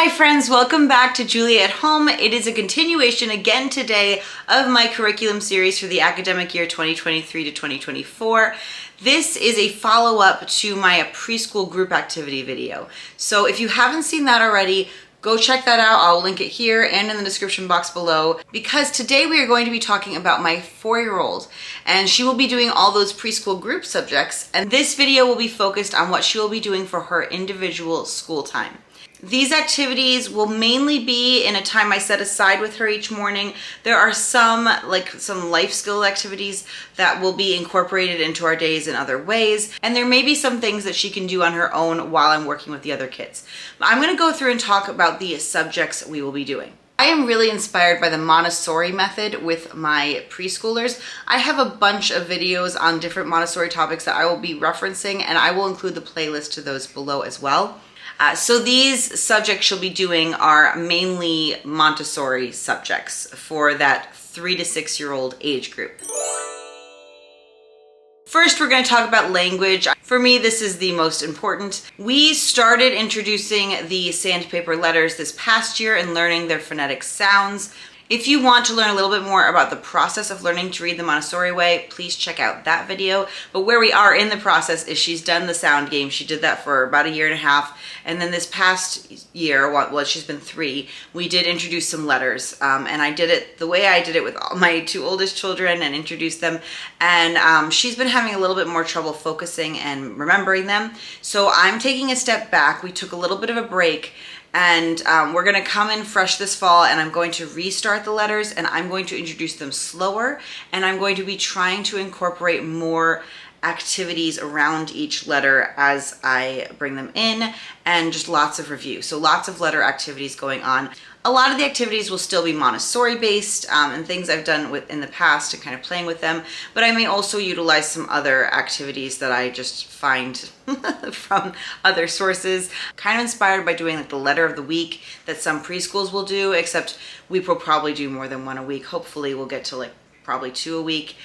Hi friends, welcome back to Julia at Home. It is a continuation again today of my curriculum series for the academic year 2023 to 2024. This is a follow-up to my preschool group activity video. So if you haven't seen that already, go check that out. I'll link it here and in the description box below, because today we are going to be talking about my 4-year-old, and she will be doing all those preschool group subjects, and this video will be focused on what she will be doing for her individual school time. These activities will mainly be in a time I set aside with her each morning. There are some life skill activities that will be incorporated into our days in other ways, and there may be some things that she can do on her own while I'm working with the other kids. I'm going to go through and talk about the subjects we will be doing. I am really inspired by the Montessori method with my preschoolers. I have a bunch of videos on different Montessori topics that I will be referencing, and I will include the playlist to those below as well. So these subjects she'll be doing are mainly Montessori subjects for that 3 to 6-year-old age group. First, we're going to talk about language. For me, this is the most important. We started introducing the sandpaper letters this past year and learning their phonetic sounds. If you want to learn a little bit more about the process of learning to read the Montessori way, please check out that video. But where we are in the process is she's done the sound game. She did that for about 1.5 years. And then this past year, well, she's been 3, we did introduce some letters. And I did it the way I did it with all my 2 oldest children and introduced them. And she's been having a little bit more trouble focusing and remembering them. So I'm taking a step back. We took a little bit of a break. And we're going to come in fresh this fall, and I'm going to restart the letters, and I'm going to introduce them slower, and I'm going to be trying to incorporate more activities around each letter as I bring them in, and just lots of review. So lots of letter activities going on. A lot of the activities will still be Montessori based and things I've done in the past and kind of playing with them, but I may also utilize some other activities that I just find from other sources. Kind of inspired by doing like the letter of the week that some preschools will do, except we will probably do more than 1 a week. Hopefully we'll get to like probably 2 a week,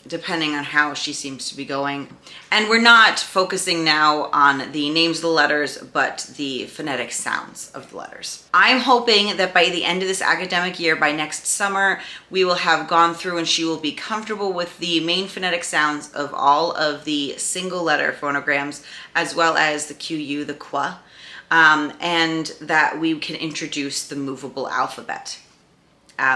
depending on how she seems to be going. And we're not focusing now on the names of the letters, but the phonetic sounds of the letters. I'm hoping that by the end of this academic year, by next summer, we will have gone through and she will be comfortable with the main phonetic sounds of all of the single letter phonograms, as well as the QU, the qua, and that we can introduce the movable alphabet.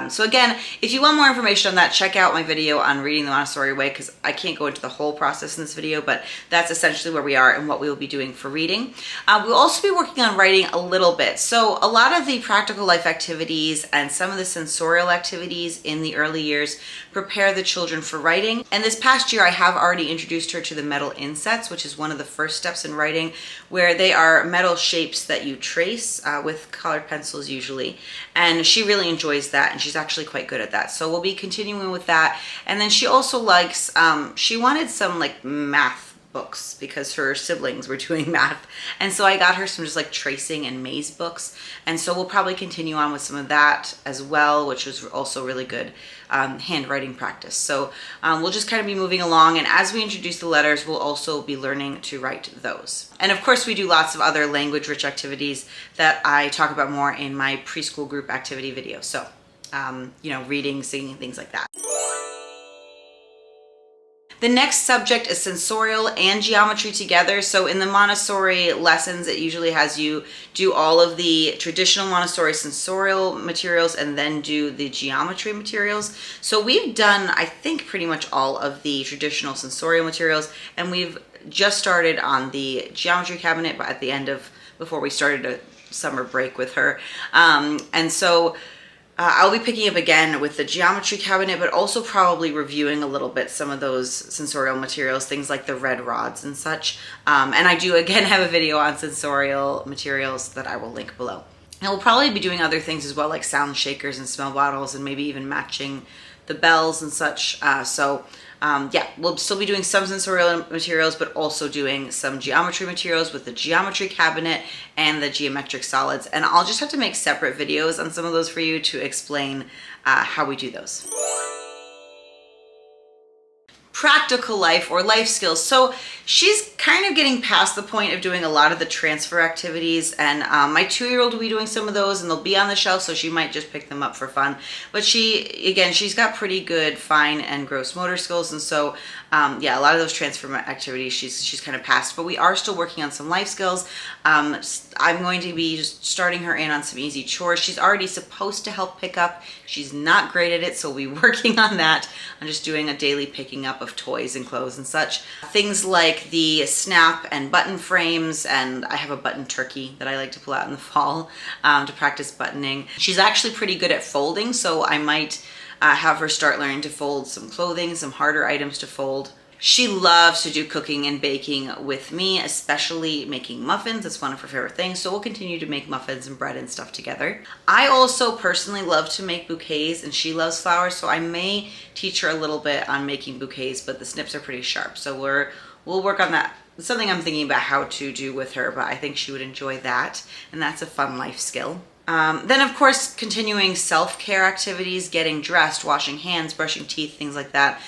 So again, if you want more information on that, check out my video on reading the Montessori way, because I can't go into the whole process in this video, but that's essentially where we are and what we will be doing for reading. We'll also be working on writing a little bit. So a lot of the practical life activities and some of the sensorial activities in the early years prepare the children for writing. And this past year, I have already introduced her to the metal insets, which is one of the first steps in writing, where they are metal shapes that you trace with colored pencils usually. And she really enjoys that, and she's actually quite good at that. So we'll be continuing with that. And then she also likes, she wanted some like math books because her siblings were doing math. And so I got her some just like tracing and maze books. And so we'll probably continue on with some of that as well, which was also really good handwriting practice. So we'll just kind of be moving along. And as we introduce the letters, we'll also be learning to write those. And of course, we do lots of other language-rich activities that I talk about more in my preschool group activity video. So, reading, singing, things like that. The next subject is sensorial and geometry together. So in the Montessori lessons, it usually has you do all of the traditional Montessori sensorial materials and then do the geometry materials. So we've done, I think, pretty much all of the traditional sensorial materials, and we've just started on the geometry cabinet, but at the end of, before we started a summer break with her. And so I'll be picking up again with the geometry cabinet, but also probably reviewing a little bit some of those sensorial materials, things like the red rods and such. And I do again have a video on sensorial materials that I will link below. And we'll probably be doing other things as well, like sound shakers and smell bottles, and maybe even matching the bells and such. We'll still be doing some sensorial materials, but also doing some geometry materials with the geometry cabinet and the geometric solids. And I'll just have to make separate videos on some of those for you to explain how we do those. practical life or life skills. So she's kind of getting past the point of doing a lot of the transfer activities, and my 2-year-old will be doing some of those, and they'll be on the shelf, so she might just pick them up for fun. But she's got pretty good fine and gross motor skills, and so yeah, a lot of those transfer activities she's kind of past, but we are still working on some life skills. I'm going to be just starting her in on some easy chores. She's already supposed to help pick up. She's not great at it, so we'll be working on that. I'm just doing a daily picking up of toys and clothes and such. Things like the snap and button frames, and I have a button turkey that I like to pull out in the fall to practice buttoning. She's actually pretty good at folding, so I might have her start learning to fold some clothing, some harder items to fold. She loves to do cooking and baking with me, especially making muffins. It's one of her favorite things, so we'll continue to make muffins and bread and stuff together. I also personally love to make bouquets, and she loves flowers, so I may teach her a little bit on making bouquets, but the snips are pretty sharp, so we'll work on that. It's something I'm thinking about how to do with her, but I think she would enjoy that, and that's a fun life skill. Then of course, continuing self-care activities, getting dressed, washing hands, brushing teeth, things like that.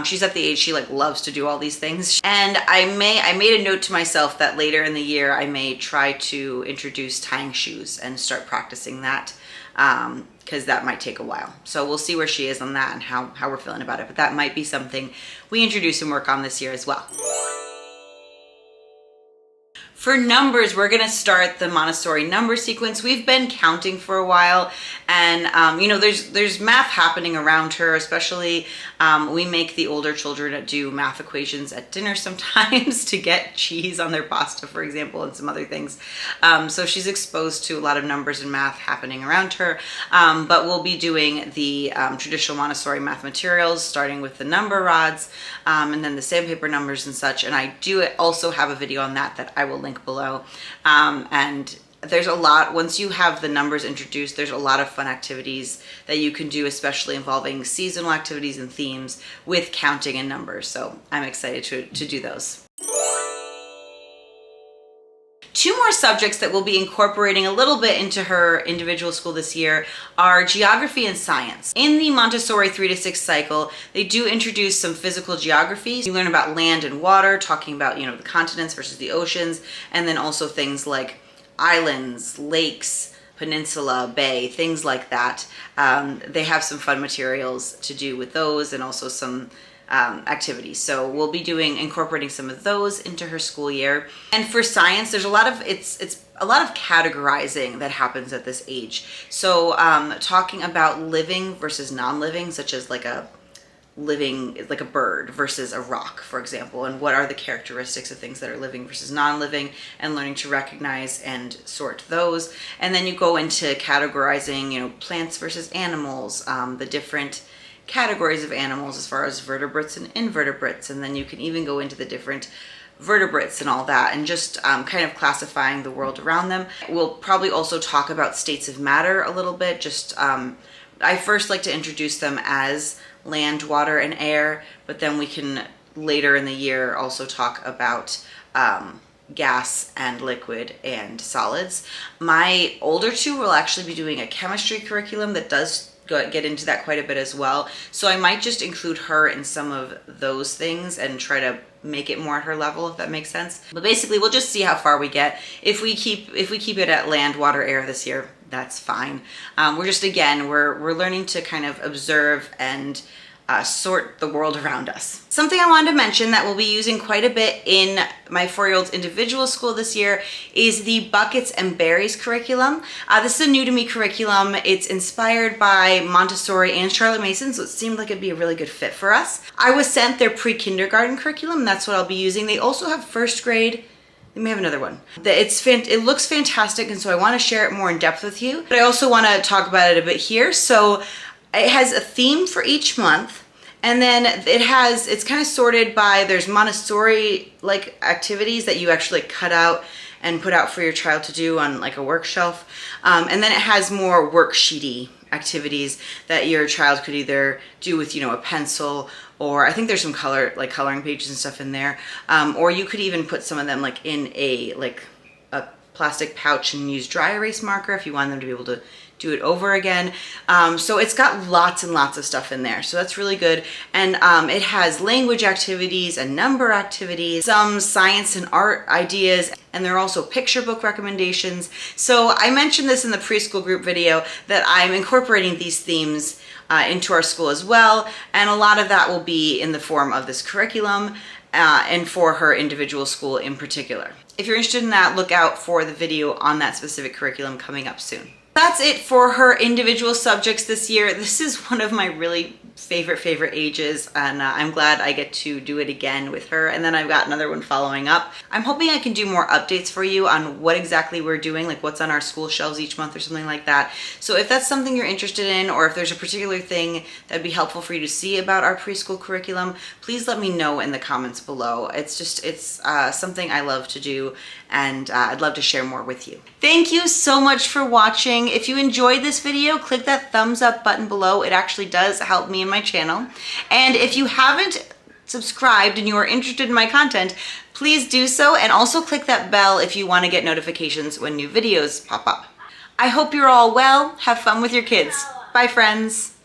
She's at the age she loves to do all these things. And I made a note to myself that later in the year, I may try to introduce tying shoes and start practicing that, because that might take a while. So we'll see where she is on that and how we're feeling about it. But that might be something we introduce and work on this year as well. For numbers, we're gonna start the Montessori number sequence. We've been counting for a while, and you know, there's math happening around her, especially we make the older children do math equations at dinner sometimes to get cheese on their pasta, for example, and some other things. So she's exposed to a lot of numbers and math happening around her, but we'll be doing the traditional Montessori math materials, starting with the number rods, and then the sandpaper numbers and such, and I do also have a video on that I will link below. And there's a lot, once you have the numbers introduced, there's a lot of fun activities that you can do, especially involving seasonal activities and themes with counting and numbers. So I'm excited to do those. 2 more subjects that we'll be incorporating a little bit into her individual school this year are geography and science. In the Montessori 3 to 6 cycle, they do introduce some physical geography. You learn about land and water, talking about, you know, the continents versus the oceans, and then also things like islands, lakes, peninsula, bay, things like that. They have some fun materials to do with those, and also some activities. So we'll be incorporating some of those into her school year. And for science, there's a lot of it's a lot of categorizing that happens at this age. So talking about living versus non-living, such as like a bird versus a rock, for example, and what are the characteristics of things that are living versus non-living, and learning to recognize and sort those. And then you go into categorizing, you know, plants versus animals, the different categories of animals as far as vertebrates and invertebrates, and then you can even go into the different vertebrates and all that, and just kind of classifying the world around them. We'll probably also talk about states of matter a little bit. Just I first like to introduce them as land, water, and air, but then we can later in the year also talk about gas and liquid and solids. My older 2 will actually be doing a chemistry curriculum that does get into that quite a bit as well. So I might just include her in some of those things and try to make it more at her level, if that makes sense. But basically, we'll just see how far we get. If we keep it at land, water, air this year, that's fine. We're learning to kind of observe and sort the world around us. Something I wanted to mention that we'll be using quite a bit in my 4-year-old's individual school this year is the Buckets and Berries curriculum. This is a new to me curriculum. It's inspired by Montessori and Charlotte Mason, so it seemed like it'd be a really good fit for us. I was sent their pre-kindergarten curriculum, and that's what I'll be using. They also have 1st grade. They may have another one. It looks fantastic, and so I want to share it more in depth with you, but I also want to talk about it a bit here. So it has a theme for each month, and then it's kind of sorted by, there's Montessori like activities that you actually cut out and put out for your child to do on like a work shelf. And then it has more worksheety activities that your child could either do with, you know, a pencil, or I think there's some coloring pages and stuff in there. Or you could even put some of them like in a plastic pouch and use dry erase marker if you want them to be able to do it over again. So it's got lots and lots of stuff in there. So that's really good. And it has language activities and number activities, some science and art ideas, and there are also picture book recommendations. So I mentioned this in the preschool group video that I'm incorporating these themes into our school as well. And a lot of that will be in the form of this curriculum and for her individual school in particular. If you're interested in that, look out for the video on that specific curriculum coming up soon. That's it for her individual subjects this year. This is one of my really favorite ages, and I'm glad I get to do it again with her. And then I've got another one following up. I'm hoping I can do more updates for you on what exactly we're doing, like what's on our school shelves each month or something like that. So if that's something you're interested in, or if there's a particular thing that'd be helpful for you to see about our preschool curriculum, please let me know in the comments below. It's something I love to do, and I'd love to share more with you. Thank you so much for watching. If you enjoyed this video, click that thumbs up button below. It actually does help me and my channel. And if you haven't subscribed and you are interested in my content, please do so, and also click that bell if you want to get notifications when new videos pop up. I hope you're all well. Have fun with your kids. Bye, friends.